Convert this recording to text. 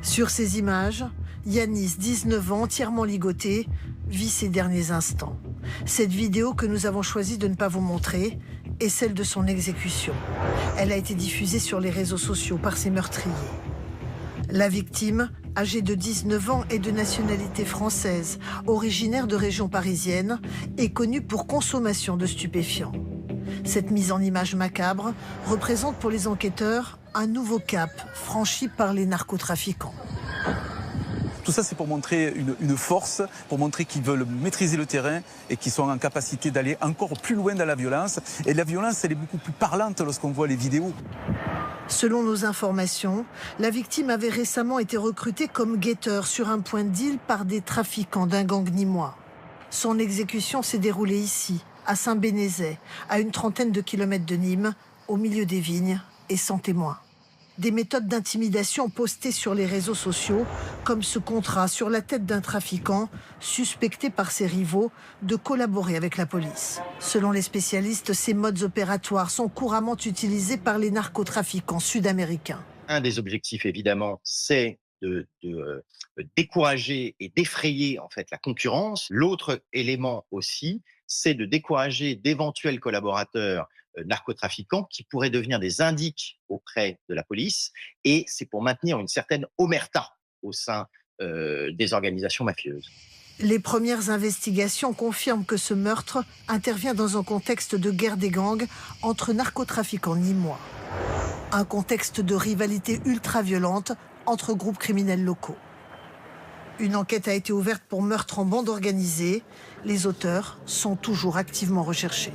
Sur ces images, Yanis, 19 ans, entièrement ligoté, vit ses derniers instants. Cette vidéo que nous avons choisi de ne pas vous montrer est celle de son exécution. Elle a été diffusée sur les réseaux sociaux par ses meurtriers. La victime, âgée de 19 ans et de nationalité française, originaire de région parisienne, est connue pour consommation de stupéfiants. Cette mise en image macabre représente pour les enquêteurs un nouveau cap franchi par les narcotrafiquants. Tout ça, c'est pour montrer une force, pour montrer qu'ils veulent maîtriser le terrain et qu'ils sont en capacité d'aller encore plus loin dans la violence. Et la violence, elle est beaucoup plus parlante lorsqu'on voit les vidéos. Selon nos informations, la victime avait récemment été recrutée comme guetteur sur un point de deal par des trafiquants d'un gang nîmois. Son exécution s'est déroulée ici, à Saint-Bénézet, à une trentaine de kilomètres de Nîmes, au milieu des vignes et sans témoin. Des méthodes d'intimidation postées sur les réseaux sociaux, comme ce contrat sur la tête d'un trafiquant suspecté par ses rivaux de collaborer avec la police. Selon les spécialistes, ces modes opératoires sont couramment utilisés par les narcotrafiquants sud-américains. Un des objectifs, évidemment, c'est de décourager et d'effrayer en fait la concurrence. L'autre élément aussi, c'est de décourager d'éventuels collaborateurs narcotrafiquants qui pourraient devenir des indiques auprès de la police, et c'est pour maintenir une certaine omerta au sein des organisations mafieuses. Les premières investigations confirment que ce meurtre intervient dans un contexte de guerre des gangs entre narcotrafiquants nîmois. Un contexte de rivalité ultra-violente entre groupes criminels locaux. Une enquête a été ouverte pour meurtre en bande organisée. Les auteurs sont toujours activement recherchés.